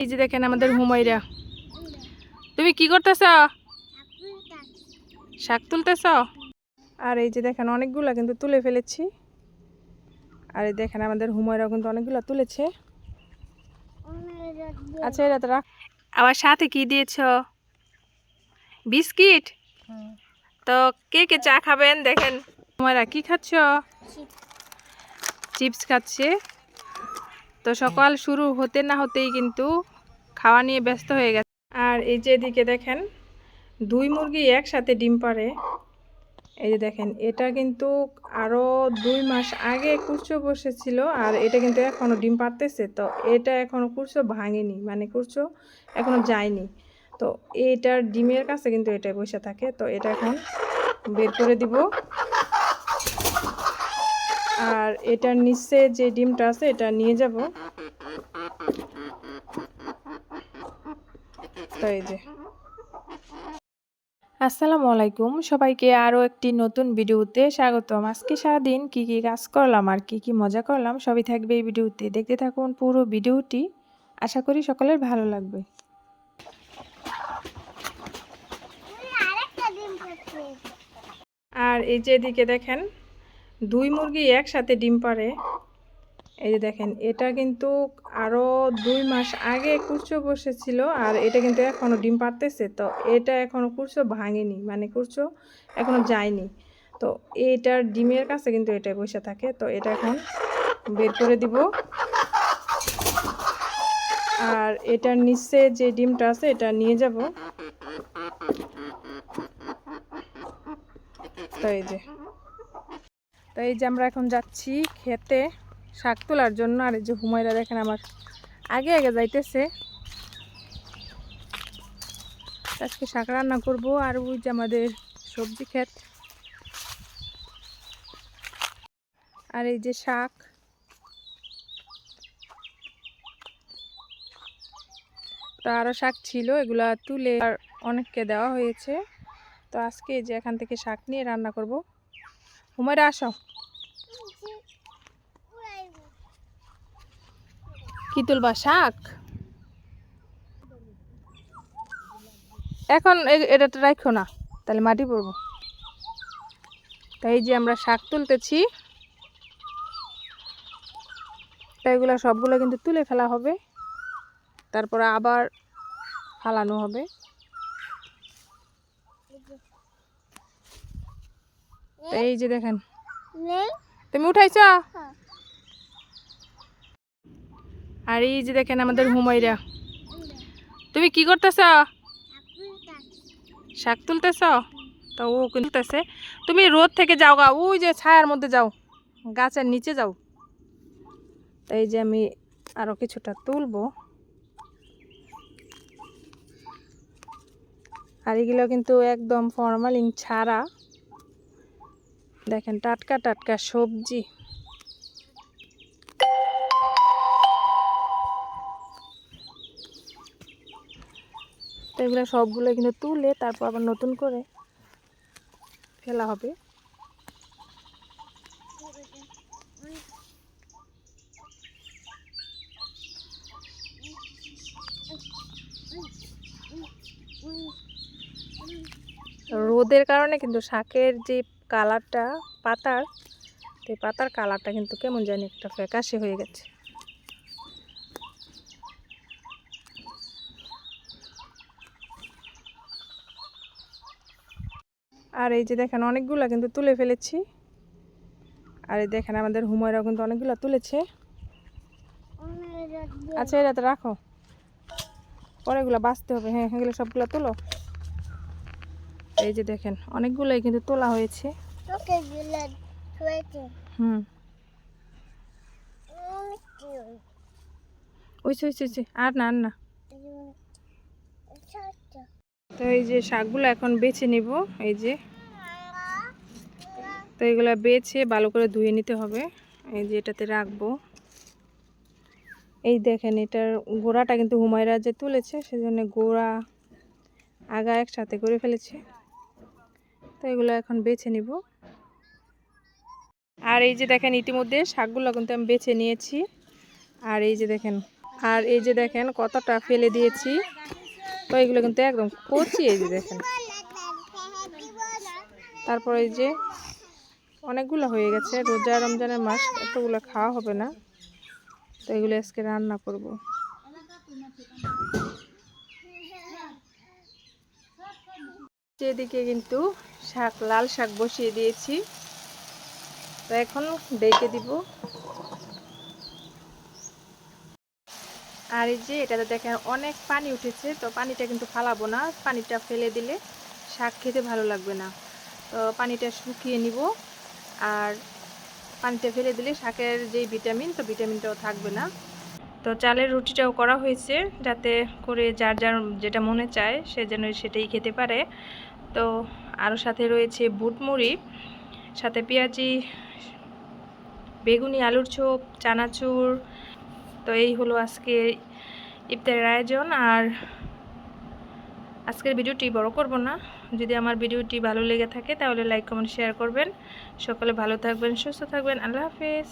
এই যে দেখেন আমাদের হুমায়রা, তুমি কি করতেছ? শাক তুলতেছ? আর এই যে দেখেন অনেকগুলা কিন্তু তুলে ফেলেছি। আর এই দেখেন আমাদের হুমায়রা কিন্তু অনেকগুলা তুলেছে। আচ্ছা এটা রাখ। আবার সাথে কি দিয়েছ? বিস্কিট। তো কে কে চা খাবেন? দেখেন হুমায়রা কি খাচ্ছ? চিপস খাচ্ছে। তো সকাল শুরু হতে না হতেই কিন্তু খাওয়া নিয়ে ব্যস্ত হয়ে গেছে। আর এই যে এদিকে দেখেন 2 মুরগি একসাথে ডিম পাড়ে। এই যে দেখেন এটা কিন্তু আরো 2 মাস আগে কুরচো বসেছিল, আর এটা কিন্তু এখনো ডিম পাড়তেছে। তো এটা এখনো কুরচো ভাঙেনি, মানে কুরচো এখনো যায়নি। তো এটার ডিমের কাছে কিন্তু এটা বসে থাকে। তো এটা এখন বের করে দিব। আর এটার নিচে যে ডিমটা আছে এটা নিয়ে যাব। তো এই যে আসসালামু আলাইকুম সবাইকে, আরও একটি নতুন ভিডিওতে স্বাগতম। আজকে সারাদিন কি কি কাজ করলাম আর কি কি মজা করলাম সবই থাকবে এই ভিডিওতে, দেখতে থাকুন পুরো ভিডিওটি। আশা করি সকলের ভালো লাগবে। আর এই যে এদিকে দেখেন 2 মুরগি একসাথে ডিম পাড়ে। এই যে দেখেন এটা কিন্তু আরো 2 মাস আগে কুরচো বসেছিল, আর এটা কিন্তু এখনো ডিম পাড়তেছে। তো এটা এখনো কুরচো ভাঙেনি, মানে কুরচো এখনো যায়নি। তো এটার ডিমের কাছে কিন্তু এটা বসে থাকে। তো এটা এখন বের করে দিব। আর এটার নিচে যে ডিমটা আছে এটা নিয়ে যাব। তো এই যে আমরা এখন যাচ্ছি খেতে শাক তোলার জন্য। আর এই যে হুমায়রা দেখেন আমার আগে আগে যাইতেছে। আজকে শাক রান্না করব। আর ওই যে আমাদের সবজি ক্ষেত, আর এই যে শাক। তো আরও শাক ছিল, এগুলা তুলে আর অনেককে দেওয়া হয়েছে। তো আজকে যে এখান থেকে শাক নিয়ে রান্না করব। হুমায়রা আসো। কি তুলবা? শাক? এখন এটা তো রাখো না, তাহলে মাটি পড়বো। তাই যে আমরা শাক তুলতেছি। তাই এগুলো সবগুলো কিন্তু তুলে ফেলা হবে, তারপরে আবার ফালানো হবে। এই যে দেখেন তুমি উঠাইছ। আর এই যে দেখেন আমাদের হুমায়রা, তুমি কি করতেছ? শাক তুলতেছ? তো ও তুলতেছে। তুমি রোদ থেকে যাও গা, ওই যে ছায়ার মধ্যে যাও, গাছের নিচে যাও। এই যে আমি আরো কিছুটা তুলবো। আর এগুলো কিন্তু একদম ফরমালিন ছাড়া। দেখেন টাটকা টাটকা সবজি। তো এগুলো সবগুলো কিন্তু তুলে তারপর আবার নতুন করে ফেলা হবে। রোদের কারণে কিন্তু শাকের যে কালারটা, পাতার কালারটা কিন্তু কেমন জানি একটা ফ্যাকাশে হয়ে গেছে। আর এই যে দেখেন অনেকগুলা কিন্তু তুলে ফেলেছি। আর এই দেখেন আমাদের হুমায়রা কিন্তু অনেকগুলা তুলেছে। আচ্ছা এটা তো রাখো, পরে এগুলো বাঁচতে হবে। হ্যাঁ এগুলো সবগুলো তোলো। এই যে দেখেন অনেকগুলাই কিন্তু তোলা হয়েছে। হুম ওইছে আর না আর না। তো এই যে শাকগুলো এখন বেছে নিব। এই যে তো এগুলা বেছে ভালো করে ধুয়ে নিতে হবে। এই যে এটাতে রাখবো। এই দেখেন এটার গোড়াটা কিন্তু হুমায়রা যে তুলেছে, সেজন্য গোড়া আগা একসাথে করে ফেলেছে। তো এগুলো এখন বেছে নিব। আর এই যে দেখেন ইতিমধ্যে শাকগুলো কিন্তু আমি বেছে নিয়েছি। আর এই যে দেখেন আর এই যে দেখেন কতটা ফেলে দিয়েছি, তো এগুলো কিন্তু একদম কচি, এই যে দেখেন। তারপর এই যে অনেকগুলো হয়ে গেছে, রোজা রমজানের মাস, এতগুলো খাওয়া হবে না, তো এগুলো আজকে রান্না করব। এদিকে কিন্তু শাক, লাল শাক বসিয়ে দিয়েছি, তো এখন ডেকে দিব। আর এই যে এটাতে দেখেন অনেক পানি উঠেছে, তো পানিটা কিন্তু ফালাবো না, পানিটা ফেলে দিলে শাক খেতে ভালো লাগবে না, তো পানিটা শুকিয়ে নিব। আর পানিটা ফেলে দিলে শাকের যেই ভিটামিন, তো ভিটামিনটাও থাকবে না। তো চালের রুটিটাও করা হয়েছে, যাতে করে যার যার যেটা মনে চায় সে যেন সেটাই খেতে পারে। তো আরও সাথে রয়েছে বুট মুড়ি, সাথে পেঁয়াজি, বেগুনি, আলুর চপ, চানাচুর। তো এই হলো আজকের ইফতারের আয়োজন। আর আজকের ভিডিওটি বড় করব না, যদি আমার ভিডিওটি ভালো লেগে থাকে তাহলে লাইক কমেন্ট শেয়ার করবেন। সকলে ভালো থাকবেন, সুস্থ থাকবেন। আল্লাহ হাফেজ।